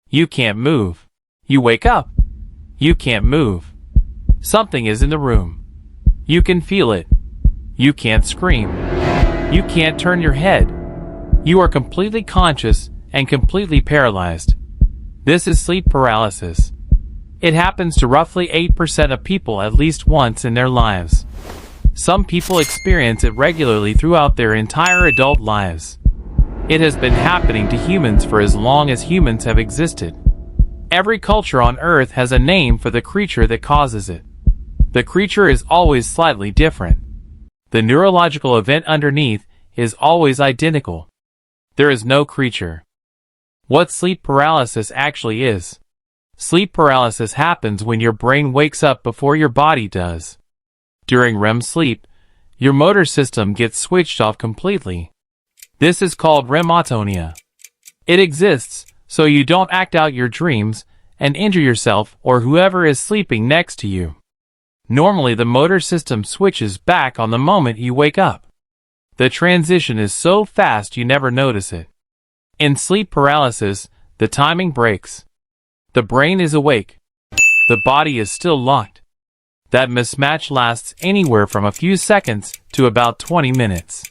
You can't move. You wake up. You can't move. Something is in the room. You can feel it. You can't scream. You can't turn your head. You are completely conscious and completely paralyzed. This is sleep paralysis. It happens to roughly 8% of people at least once in their lives. Some people experience it regularly throughout their entire adult lives. It has been happening to humans for as long as humans have existed. Every culture on Earth has a name for the creature that causes it. The creature is always slightly different. The neurological event underneath is always identical. There is no creature. What sleep paralysis actually is. Sleep paralysis happens when your brain wakes up before your body does. During REM sleep, your motor system gets switched off completely. This is called REM atonia. It exists so you don't act out your dreams and injure yourself or whoever is sleeping next to you. Normally the motor system switches back on the moment you wake up. The transition is so fast you never notice it. In sleep paralysis, the timing breaks. The brain is awake. The body is still locked. That mismatch lasts anywhere from a few seconds to about 20 minutes.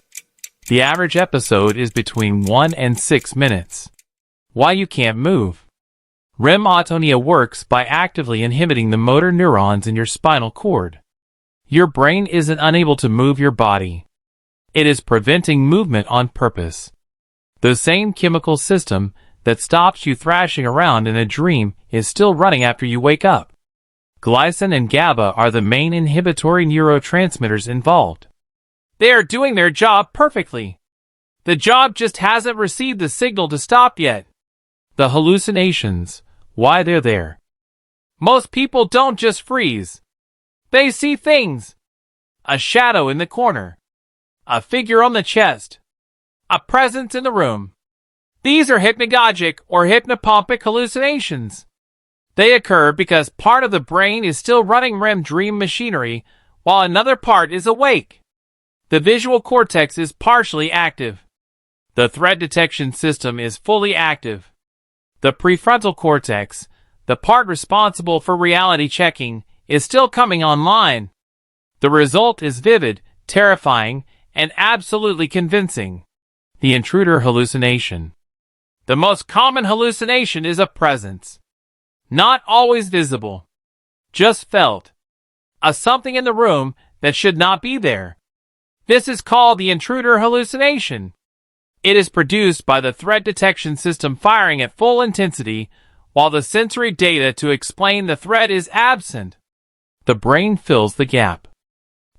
The average episode is between 1 and 6 minutes. Why you can't move? REM atonia works by actively inhibiting the motor neurons in your spinal cord. Your brain isn't unable to move your body. It is preventing movement on purpose. The same chemical system that stops you thrashing around in a dream is still running after you wake up. Glycine and GABA are the main inhibitory neurotransmitters involved. They are doing their job perfectly. The job just hasn't received the signal to stop yet. The hallucinations, why they're there. Most people don't just freeze. They see things. A shadow in the corner. A figure on the chest. A presence in the room. These are hypnagogic or hypnopompic hallucinations. They occur because part of the brain is still running REM dream machinery while another part is awake. The visual cortex is partially active. The threat detection system is fully active. The prefrontal cortex, the part responsible for reality checking, is still coming online. The result is vivid, terrifying, and absolutely convincing. The intruder hallucination. The most common hallucination is a presence. Not always visible. Just felt. A something in the room that should not be there. This is called the intruder hallucination. It is produced by the threat detection system firing at full intensity, while the sensory data to explain the threat is absent. The brain fills the gap.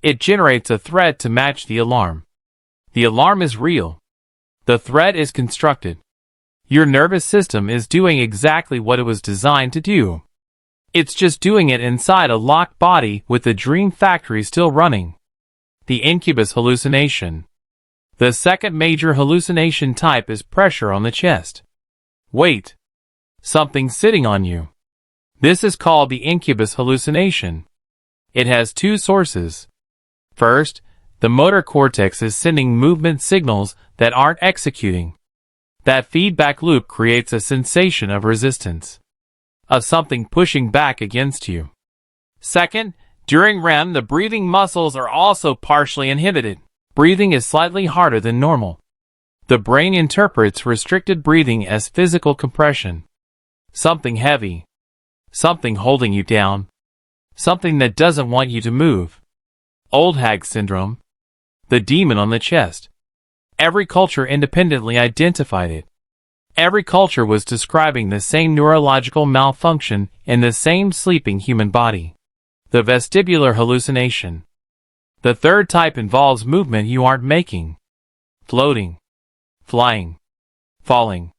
It generates a threat to match the alarm. The alarm is real. The threat is constructed. Your nervous system is doing exactly what it was designed to do. It's just doing it inside a locked body with the dream factory still running. The incubus hallucination. The second major hallucination type is pressure on the chest. Weight. Something sitting on you. This is called the incubus hallucination. It has two sources. First, the motor cortex is sending movement signals that aren't executing. That feedback loop creates a sensation of resistance. Of something pushing back against you. Second, during REM the breathing muscles are also partially inhibited. Breathing is slightly harder than normal. The brain interprets restricted breathing as physical compression. Something heavy. Something holding you down. Something that doesn't want you to move. Old hag syndrome. The demon on the chest. Every culture independently identified it. Every culture was describing the same neurological malfunction in the same sleeping human body. The vestibular hallucination. The third type involves movement you aren't making. Floating. Flying. Falling.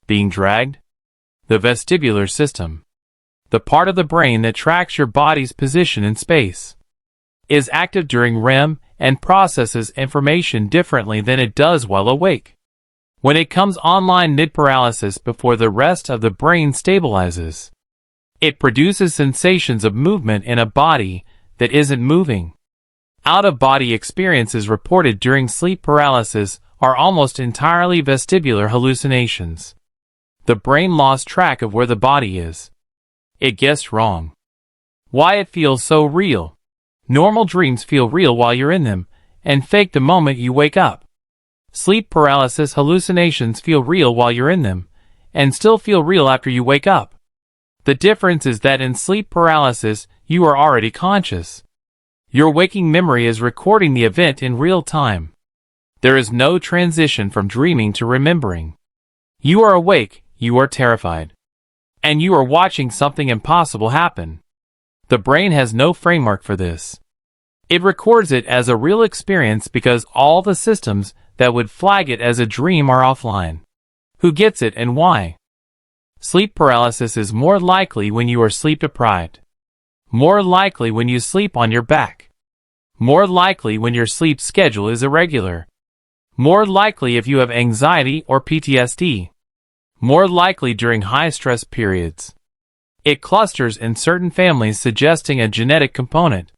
Being dragged. The vestibular system. The part of the brain that tracks your body's position in space. Is active during REM and processes information differently than it does while awake. When it comes online mid-paralysis before the rest of the brain stabilizes, it produces sensations of movement in a body that isn't moving. Out-of-body experiences reported during sleep paralysis are almost entirely vestibular hallucinations. The brain lost track of where the body is. It guessed wrong. Why it feels so real. Normal dreams feel real while you're in them, and fake the moment you wake up. Sleep paralysis hallucinations feel real while you're in them, and still feel real after you wake up. The difference is that in sleep paralysis, you are already conscious. Your waking memory is recording the event in real time. There is no transition from dreaming to remembering. You are awake, you are terrified. And you are watching something impossible happen. The brain has no framework for this. It records it as a real experience because all the systems that would flag it as a dream are offline. Who gets it and why? Sleep paralysis is more likely when you are sleep deprived. More likely when you sleep on your back. More likely when your sleep schedule is irregular. More likely if you have anxiety or PTSD. More likely during high-stress periods. It clusters in certain families, suggesting a genetic component.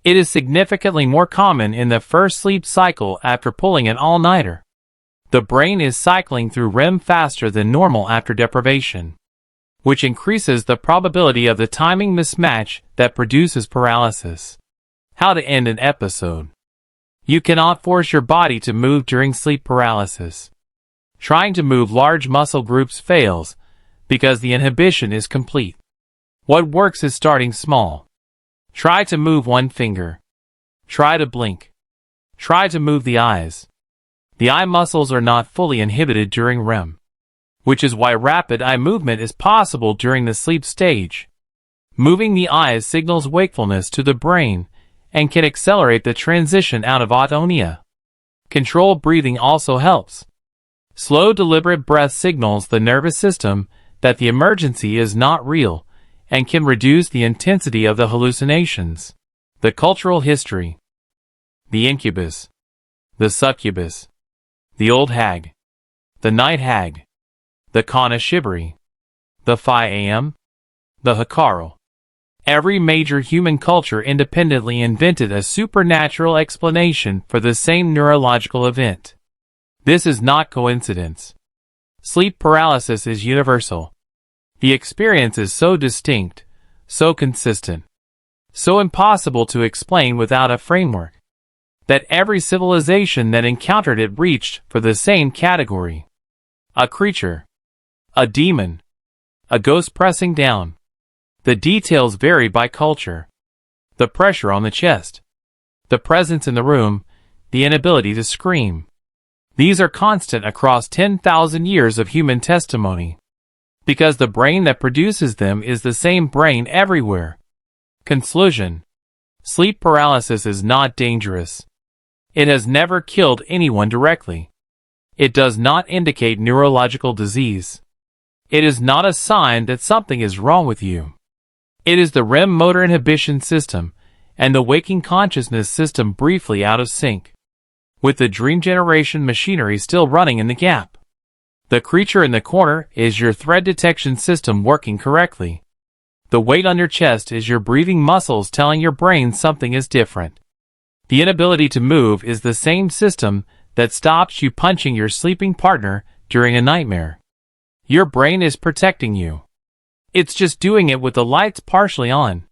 It is significantly more common in the first sleep cycle after pulling an all-nighter. The brain is cycling through REM faster than normal after deprivation, which increases the probability of the timing mismatch that produces paralysis. How to end an episode. You cannot force your body to move during sleep paralysis. Trying to move large muscle groups fails because the inhibition is complete. What works is starting small. Try to move one finger. Try to blink. Try to move the eyes. The eye muscles are not fully inhibited during REM, which is why rapid eye movement is possible during the sleep stage. Moving the eyes signals wakefulness to the brain and can accelerate the transition out of atonia. Controlled breathing also helps. Slow, deliberate breath signals the nervous system that the emergency is not real and can reduce the intensity of the hallucinations. The cultural history. The incubus. The succubus. The old hag. The night hag. The Kana Shibari. The 5 a.m. The Hikaru. Every major human culture independently invented a supernatural explanation for the same neurological event. This is not coincidence. Sleep paralysis is universal. The experience is so distinct, so consistent, so impossible to explain without a framework, that every civilization that encountered it reached for the same category. A creature. A demon. A ghost pressing down. The details vary by culture. The pressure on the chest. The presence in the room. The inability to scream. These are constant across 10,000 years of human testimony. Because the brain that produces them is the same brain everywhere. Conclusion. Sleep paralysis is not dangerous. It has never killed anyone directly. It does not indicate neurological disease. It is not a sign that something is wrong with you. It is the REM motor inhibition system and the waking consciousness system briefly out of sync, with the dream generation machinery still running in the gap. The creature in the corner is your threat detection system working correctly. The weight on your chest is your breathing muscles telling your brain something is different. The inability to move is the same system that stops you punching your sleeping partner during a nightmare. Your brain is protecting you. It's just doing it with the lights partially on.